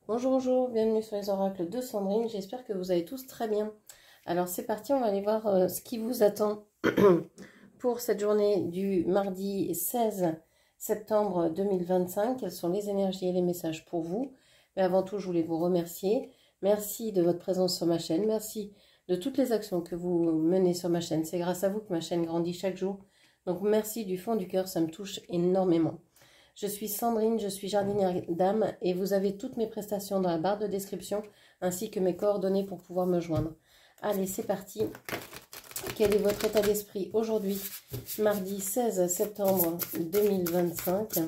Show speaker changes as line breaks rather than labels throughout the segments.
Bonjour, bonjour, bienvenue sur les oracles de Sandrine, j'espère que vous allez tous très bien. Alors c'est parti, on va aller voir ce qui vous attend pour cette journée du mardi 16 septembre 2025. Quelles sont les énergies et les messages pour vous? Mais avant tout, je voulais vous remercier. Merci de votre présence sur ma chaîne, merci de toutes les actions que vous menez sur ma chaîne. C'est grâce à vous que ma chaîne grandit chaque jour. Donc merci du fond du cœur, ça me touche énormément. Je suis Sandrine, je suis jardinière d'âme et vous avez toutes mes prestations dans la barre de description ainsi que mes coordonnées pour pouvoir me joindre. Allez, c'est parti. Quel est votre état d'esprit aujourd'hui, mardi 16 septembre 2025?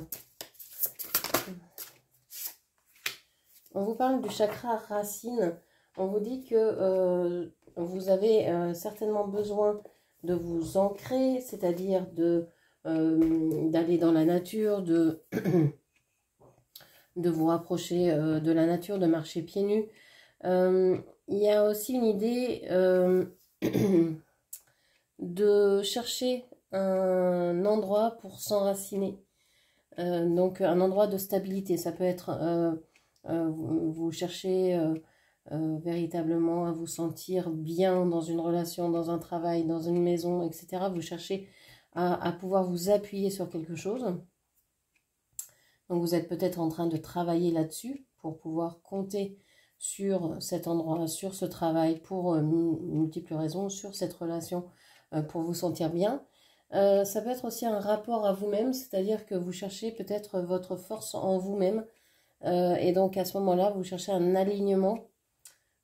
On vous parle du chakra racine. On vous dit que vous avez certainement besoin de vous ancrer, c'est-à-dire d'aller dans la nature, de vous rapprocher de la nature, de marcher pieds nus. Il y a aussi une idée de chercher un endroit pour s'enraciner. Donc un endroit de stabilité. Ça peut être, vous cherchez véritablement à vous sentir bien dans une relation, dans un travail, dans une maison, etc. Vous cherchez à pouvoir vous appuyer sur quelque chose. Donc vous êtes peut-être en train de travailler là-dessus pour pouvoir compter sur cet endroit, sur ce travail, pour multiples raisons, sur cette relation, pour vous sentir bien. Ça peut être aussi un rapport à vous-même, c'est-à-dire que vous cherchez peut-être votre force en vous-même. Et donc à ce moment-là, vous cherchez un alignement.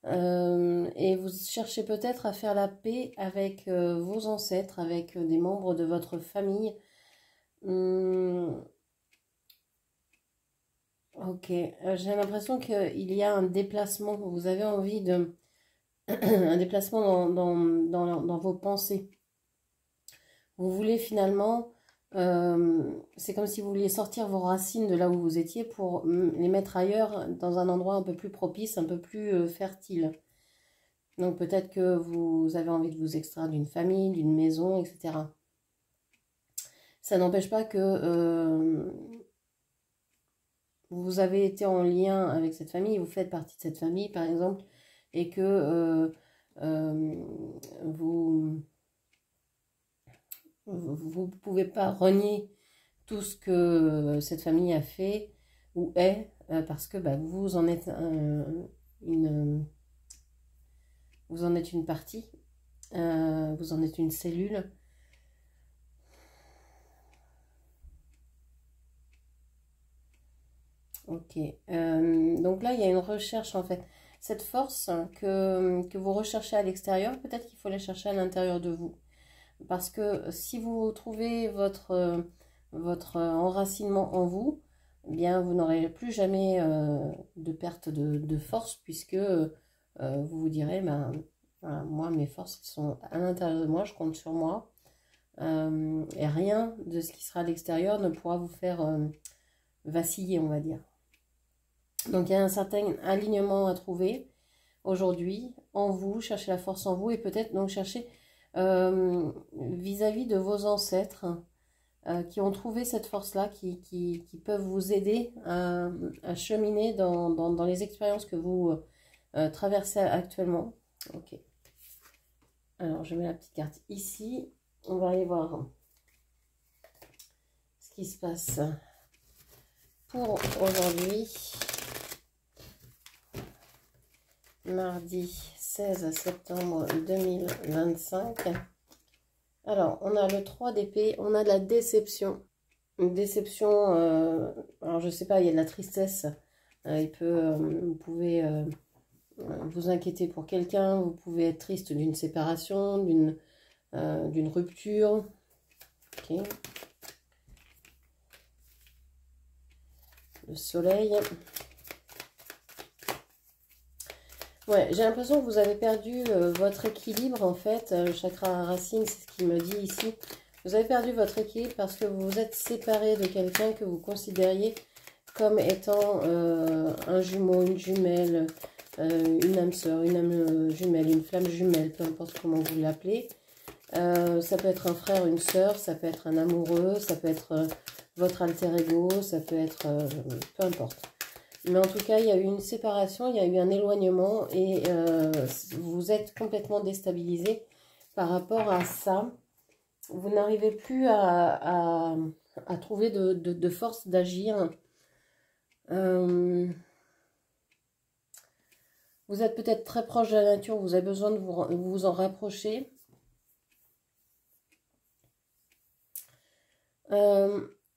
Et vous cherchez peut-être à faire la paix avec vos ancêtres, avec des membres de votre famille. Ok, j'ai l'impression qu'il y a un déplacement, vous avez envie de... un déplacement dans vos pensées. Vous voulez finalement, c'est comme si vous vouliez sortir vos racines de là où vous étiez pour les mettre ailleurs, dans un endroit un peu plus propice, un peu plus fertile. Donc peut-être que vous avez envie de vous extraire d'une famille, d'une maison, etc. Ça n'empêche pas que vous avez été en lien avec cette famille, vous faites partie de cette famille par exemple, et que vous ne pouvez pas renier tout ce que cette famille a fait ou est, parce que vous en êtes vous en êtes une partie, vous en êtes une cellule. Ok, donc là il y a une recherche en fait. Cette force que vous recherchez à l'extérieur, peut-être qu'il faut la chercher à l'intérieur de vous. Parce que si vous trouvez votre enracinement en vous, eh bien vous n'aurez plus jamais de perte de force, puisque vous vous direz, voilà, moi mes forces sont à l'intérieur de moi, je compte sur moi, et rien de ce qui sera à l'extérieur ne pourra vous faire vaciller, on va dire. Donc il y a un certain alignement à trouver aujourd'hui en vous, cherchez la force en vous, et peut-être donc chercher vis-à-vis de vos ancêtres qui ont trouvé cette force-là, qui peuvent vous aider à cheminer dans les expériences que vous traversez actuellement. Ok. Alors, je mets la petite carte ici. On va aller voir ce qui se passe pour aujourd'hui. Mardi 16 septembre 2025. Alors, on a le 3 d'épée, on a de la déception. Une déception, alors je sais pas, il y a de la tristesse. Vous pouvez vous inquiéter pour quelqu'un, vous pouvez être triste d'une séparation, d'une rupture. Ok. Le soleil. Ouais, j'ai l'impression que vous avez perdu votre équilibre en fait. Le chakra racine, c'est ce qu'il me dit ici. Vous avez perdu votre équilibre parce que vous vous êtes séparé de quelqu'un que vous considériez comme étant un jumeau, une jumelle, une âme sœur, une âme jumelle, une flamme jumelle, peu importe comment vous l'appelez. Ça peut être un frère, une sœur, ça peut être un amoureux, ça peut être votre alter ego, ça peut être peu importe. Mais en tout cas, il y a eu une séparation, il y a eu un éloignement et vous êtes complètement déstabilisé par rapport à ça. Vous n'arrivez plus à trouver de force d'agir. Vous êtes peut-être très proche de la nature, vous avez besoin de vous en rapprocher.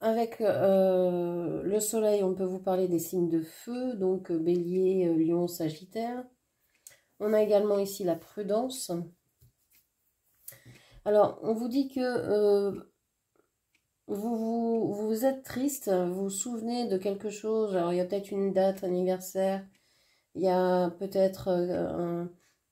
Avec le soleil, on peut vous parler des signes de feu, donc bélier, lion, sagittaire. On a également ici la prudence. Alors, on vous dit que vous êtes triste, vous vous souvenez de quelque chose. Alors, il y a peut-être une date, anniversaire. Il y a peut-être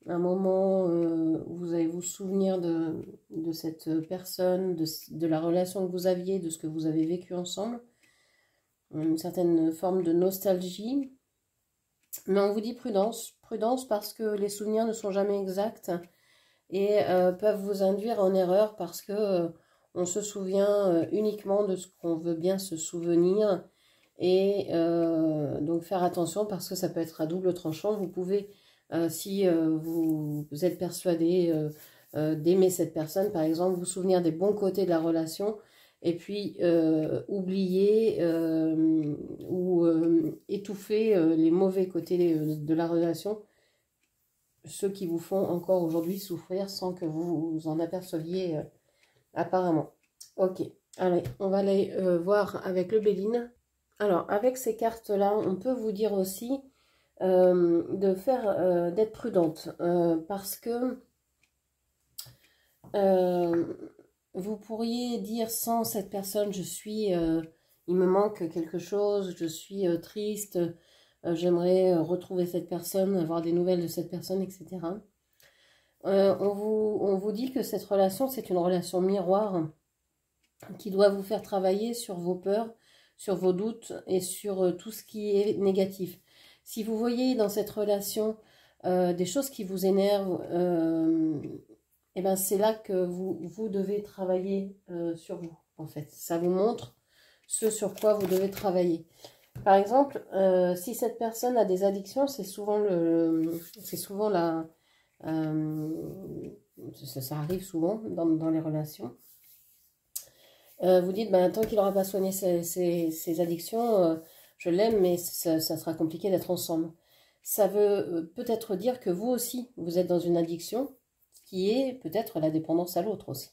un moment où vous allez vous souvenir de cette personne, de la relation que vous aviez, de ce que vous avez vécu ensemble. Une certaine forme de nostalgie. Mais on vous dit prudence. Prudence parce que les souvenirs ne sont jamais exacts et peuvent vous induire en erreur parce que on se souvient uniquement de ce qu'on veut bien se souvenir. Et donc faire attention parce que ça peut être à double tranchant. Vous pouvez, si vous êtes persuadé d'aimer cette personne, par exemple, vous souvenir des bons côtés de la relation et puis oublier ou étouffer les mauvais côtés de la relation, ceux qui vous font encore aujourd'hui souffrir sans que vous vous en aperceviez apparemment. Ok, allez, on va aller voir avec le Béline. Alors, avec ces cartes-là, on peut vous dire aussi d'être prudente parce que vous pourriez dire sans cette personne, il me manque quelque chose, je suis triste, j'aimerais retrouver cette personne, avoir des nouvelles de cette personne, etc. On vous dit que cette relation, c'est une relation miroir qui doit vous faire travailler sur vos peurs, sur vos doutes et sur tout ce qui est négatif. Si vous voyez dans cette relation des choses qui vous énervent, et ben c'est là que vous devez travailler sur vous, en fait. Ça vous montre ce sur quoi vous devez travailler. Par exemple, si cette personne a des addictions, c'est souvent ça arrive souvent dans les relations. Vous dites, ben, tant qu'il n'aura pas soigné ses addictions, je l'aime, mais ça sera compliqué d'être ensemble. Ça veut peut-être dire que vous aussi, vous êtes dans une addiction qui est peut-être la dépendance à l'autre aussi.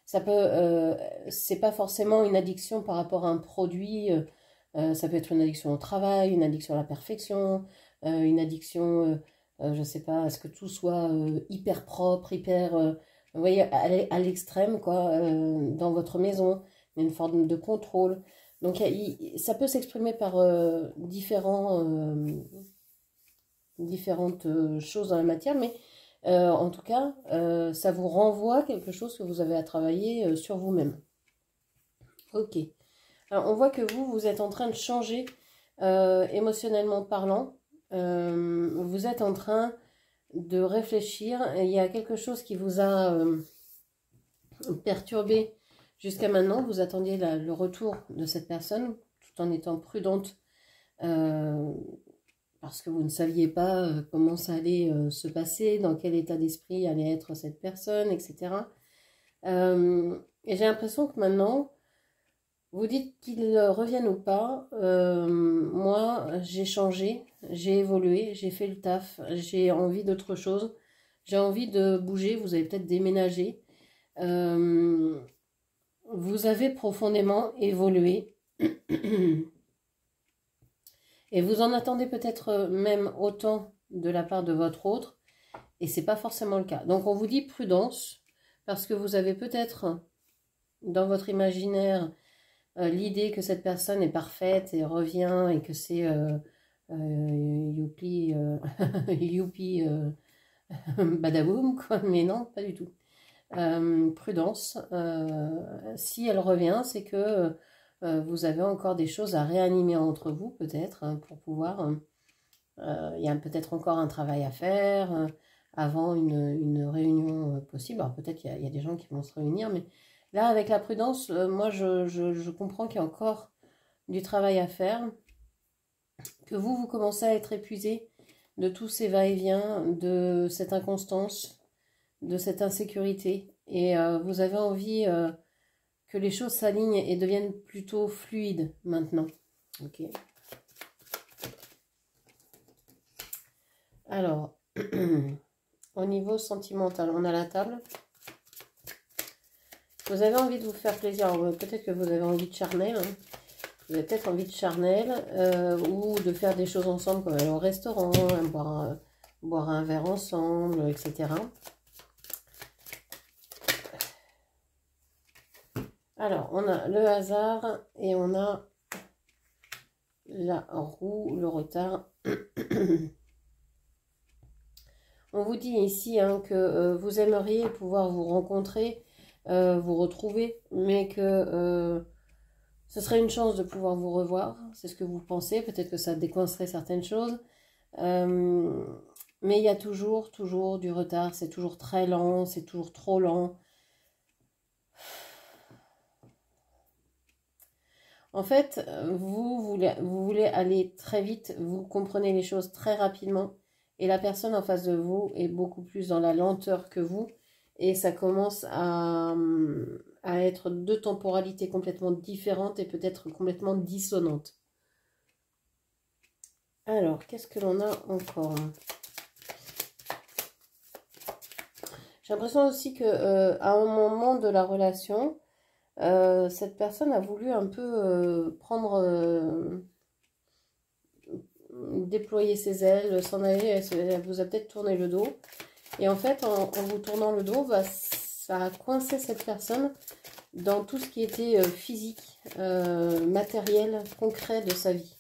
Ça peut, c'est pas forcément une addiction par rapport à un produit, ça peut être une addiction au travail, une addiction à la perfection, une addiction, je sais pas, à ce que tout soit hyper propre, hyper, vous voyez, à l'extrême, quoi, dans votre maison, il y a une forme de contrôle. Donc, ça peut s'exprimer par différentes choses dans la matière, mais en tout cas, ça vous renvoie quelque chose que vous avez à travailler sur vous-même. Ok. Alors, on voit que vous êtes en train de changer émotionnellement parlant. Vous êtes en train de réfléchir. Il y a quelque chose qui vous a perturbé jusqu'à maintenant. Vous attendiez le retour de cette personne tout en étant prudente parce que vous ne saviez pas comment ça allait se passer, dans quel état d'esprit allait être cette personne, etc. Et j'ai l'impression que maintenant, vous dites qu'il revienne ou pas. Moi, j'ai changé, j'ai évolué, j'ai fait le taf, j'ai envie d'autre chose. J'ai envie de bouger, vous avez peut-être déménagé. Vous avez profondément évolué. Et vous en attendez peut-être même autant de la part de votre autre. Et c'est pas forcément le cas. Donc on vous dit prudence, parce que vous avez peut-être dans votre imaginaire l'idée que cette personne est parfaite et revient et que c'est youpi, youpi, badaboum, quoi. Mais non, pas du tout. Prudence. Si elle revient, c'est que vous avez encore des choses à réanimer entre vous, peut-être, hein, pour pouvoir... il y a peut-être encore un travail à faire avant une réunion possible. Alors peut-être qu'il y a des gens qui vont se réunir, mais là, avec la prudence, moi, je comprends qu'il y a encore du travail à faire. que vous commencez à être épuisé de tous ces va-et-vient, de cette inconstance, de cette insécurité. Et vous avez envie que les choses s'alignent et deviennent plutôt fluides maintenant. Ok. Alors, au niveau sentimental, on a la table. Vous avez envie de vous faire plaisir. Peut-être que vous avez envie de charnel. Hein. Vous avez peut-être envie de charnel ou de faire des choses ensemble, comme aller au restaurant, boire un verre ensemble, etc. Alors, on a le hasard et on a la roue, le retard. On vous dit ici hein, que vous aimeriez pouvoir vous rencontrer, vous retrouver, mais que ce serait une chance de pouvoir vous revoir. C'est ce que vous pensez. Peut-être que ça décoincerait certaines choses. Mais il y a toujours du retard. C'est toujours très lent. C'est toujours trop lent. En fait, vous voulez aller très vite. Vous comprenez les choses très rapidement. Et la personne en face de vous est beaucoup plus dans la lenteur que vous. Et ça commence à être deux temporalités complètement différentes et peut-être complètement dissonantes. Alors, qu'est-ce que l'on a encore? J'ai l'impression aussi que à un moment de la relation, cette personne a voulu un peu déployer ses ailes, s'en aller, elle vous a peut-être tourné le dos. Et en fait, en vous tournant le dos, ça a coincé cette personne dans tout ce qui était physique, matériel, concret de sa vie.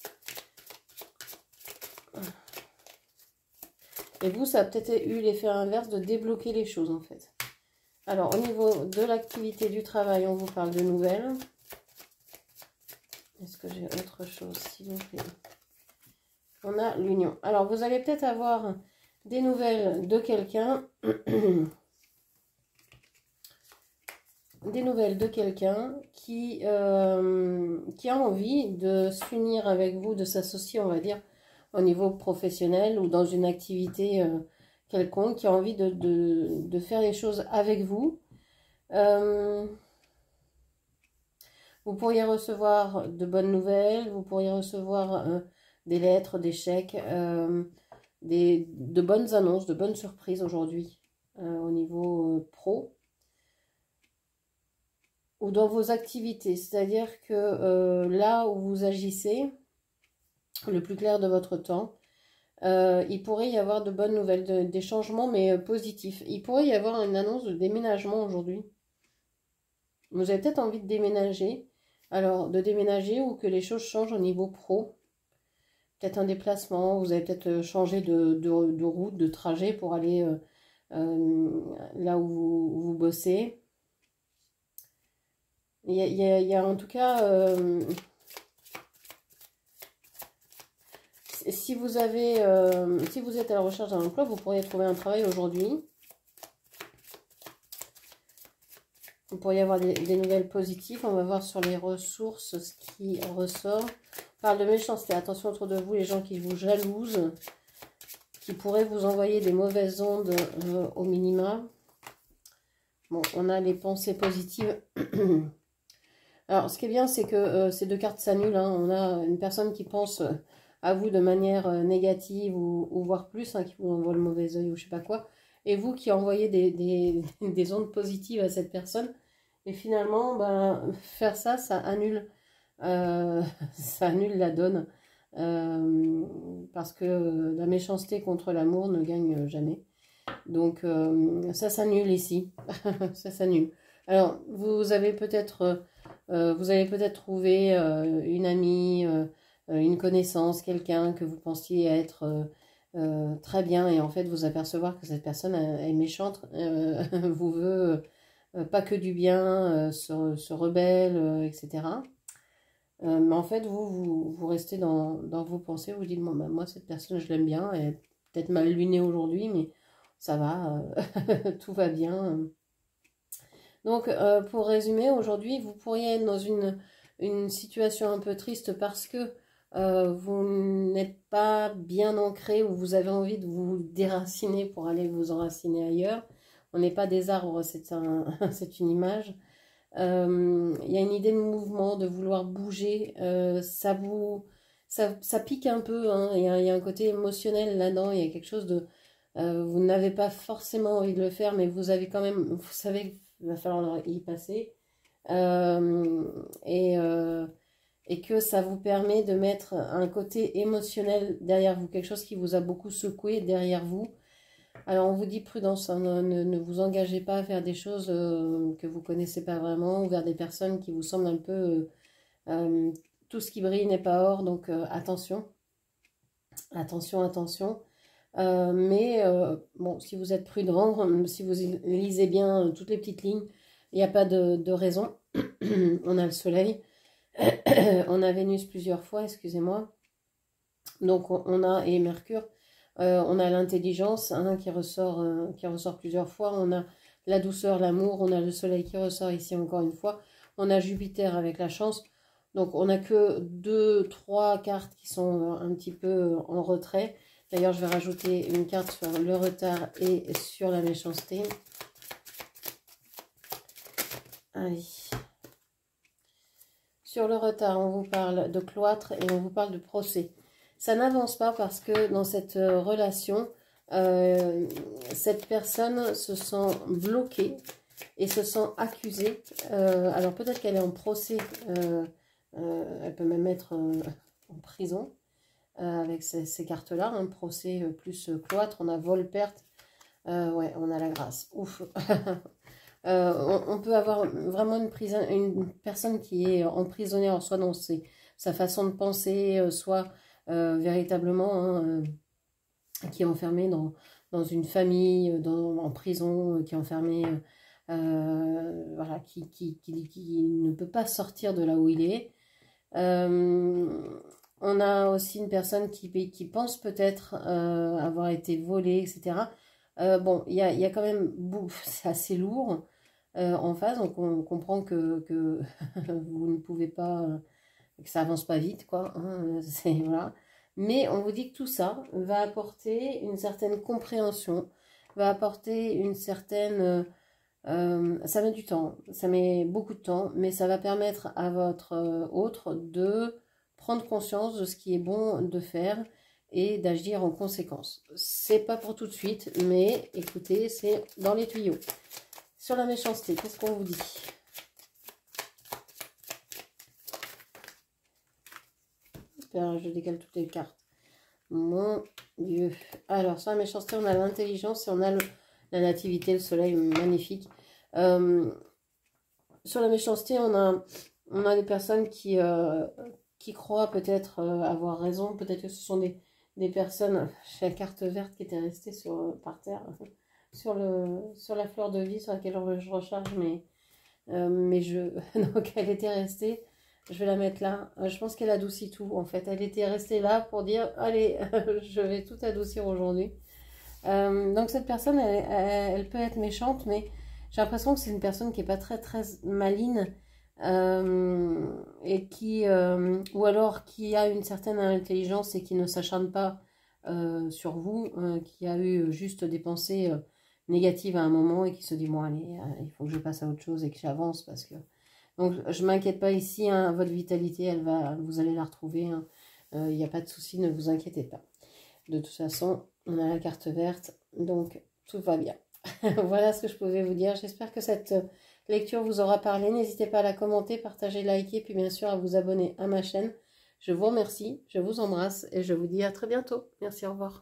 Et vous, ça a peut-être eu l'effet inverse de débloquer les choses, en fait. Alors, au niveau de l'activité du travail, on vous parle de nouvelles. Est-ce que j'ai autre chose, s'il vous plaît? On a l'union. Alors, vous allez peut-être avoir des nouvelles de quelqu'un. Des nouvelles de quelqu'un qui a envie de s'unir avec vous, de s'associer, on va dire, au niveau professionnel ou dans une activité quelconque, qui a envie de faire les choses avec vous. Vous pourriez recevoir de bonnes nouvelles, vous pourriez recevoir des lettres, des chèques, de bonnes annonces, de bonnes surprises aujourd'hui au niveau pro. Ou dans vos activités, c'est-à-dire que là où vous agissez, le plus clair de votre temps, il pourrait y avoir de bonnes nouvelles, des changements, mais positifs. Il pourrait y avoir une annonce de déménagement aujourd'hui. Vous avez peut-être envie de déménager, alors de déménager ou que les choses changent au niveau pro. Peut-être un déplacement, vous avez peut-être changé de route, de trajet pour aller là où vous bossez. Il y a en tout cas, si vous êtes à la recherche d'un emploi, vous pourriez trouver un travail aujourd'hui. Vous pourriez avoir des nouvelles positives. On va voir sur les ressources ce qui ressort. On parle de méchanceté. Attention autour de vous, les gens qui vous jalousent, qui pourraient vous envoyer des mauvaises ondes au minima. Bon, on a les pensées positives. Alors, ce qui est bien, c'est que ces deux cartes s'annulent. Hein. On a une personne qui pense à vous de manière négative ou voire plus, hein, qui vous envoie le mauvais œil ou je sais pas quoi. Et vous qui envoyez des ondes positives à cette personne. Et finalement, faire ça, ça annule la donne. Parce que la méchanceté contre l'amour ne gagne jamais. Donc, ça s'annule ici. Ça s'annule. Alors, vous avez peut-être trouvé une amie, une connaissance, quelqu'un que vous pensiez être très bien et en fait vous apercevoir que cette personne est méchante, vous veut pas que du bien, se rebelle, etc. Mais en fait vous restez dans vos pensées, vous dites bon, moi cette personne je l'aime bien, elle est peut-être mal lunée aujourd'hui mais ça va, tout va bien. Donc, pour résumer, aujourd'hui, vous pourriez être dans une situation un peu triste parce que vous n'êtes pas bien ancré ou vous avez envie de vous déraciner pour aller vous enraciner ailleurs. On n'est pas des arbres, c'est c'est une image. Il y a une idée de mouvement, de vouloir bouger. Ça pique un peu, hein. Il y a un côté émotionnel là-dedans. Il y a quelque chose de... vous n'avez pas forcément envie de le faire, mais vous avez quand même... Vous savez qu'il va falloir y passer. Euh, et, euh, et que ça vous permet de mettre un côté émotionnel derrière vous, quelque chose qui vous a beaucoup secoué derrière vous. Alors on vous dit prudence, hein, ne vous engagez pas à faire des choses que vous connaissez pas vraiment ou vers des personnes qui vous semblent un peu... tout ce qui brille n'est pas or, donc attention, attention, attention. Bon, si vous êtes prudent, si vous lisez bien toutes les petites lignes, il n'y a pas de raison. On a le soleil, on a Vénus plusieurs fois, excusez-moi. Donc on a, et Mercure, on a l'intelligence hein, qui ressort plusieurs fois. On a la douceur, l'amour, on a le soleil qui ressort ici encore une fois. On a Jupiter avec la chance. Donc on n'a que 2, 3 cartes qui sont un petit peu en retrait. D'ailleurs, je vais rajouter une carte sur le retard et sur la méchanceté. Allez. Sur le retard, on vous parle de cloître et on vous parle de procès. Ça n'avance pas parce que dans cette relation, cette personne se sent bloquée et se sent accusée. Alors peut-être qu'elle est en procès, elle peut même être en prison avec ces cartes-là. Un procès plus cloître, on a vol-perte. Ouais, on a la grâce. Ouf. On peut avoir vraiment une personne qui est emprisonnée, soit dans sa façon de penser, soit véritablement hein, qui est enfermée dans une famille, en prison, qui est enfermée, voilà, qui ne peut pas sortir de là où il est. On a aussi une personne qui pense peut-être avoir été volée, etc. Bon, il y a quand même, c'est assez lourd en face, donc on comprend que vous ne pouvez pas, que ça avance pas vite, quoi. Hein, voilà. Mais on vous dit que tout ça va apporter une certaine compréhension, va apporter une certaine... ça met du temps, ça met beaucoup de temps, mais ça va permettre à votre autre de prendre conscience de ce qui est bon de faire et d'agir en conséquence. C'est pas pour tout de suite, mais écoutez, c'est dans les tuyaux. Sur la méchanceté, qu'est-ce qu'on vous dit? Je décale toutes les cartes. Mon Dieu. Alors, sur la méchanceté, on a l'intelligence et on a la nativité, le soleil magnifique. Sur la méchanceté, on a des personnes qui croient peut-être avoir raison. Peut-être que ce sont des personnes... J'ai la carte verte qui était restée par terre, sur la fleur de vie sur laquelle je recharge, mais donc elle était restée. Je vais la mettre là. Je pense qu'elle adoucit tout, en fait. Elle était restée là pour dire, allez, je vais tout adoucir aujourd'hui. Donc cette personne, elle peut être méchante, mais j'ai l'impression que c'est une personne qui n'est pas très, très maligne. Et ou alors qui a une certaine intelligence et qui ne s'acharne pas sur vous, qui a eu juste des pensées négatives à un moment et qui se dit, bon, allez, il faut que je passe à autre chose et que j'avance parce que... Donc, je ne m'inquiète pas ici, hein, votre vitalité, vous allez la retrouver. Il n'y a pas de souci, ne vous inquiétez pas. De toute façon, on a la carte verte, donc tout va bien. Voilà ce que je pouvais vous dire. J'espère que cette lecture vous aura parlé. N'hésitez pas à la commenter, partager, liker, puis bien sûr à vous abonner à ma chaîne. Je vous remercie, je vous embrasse et je vous dis à très bientôt. Merci, au revoir.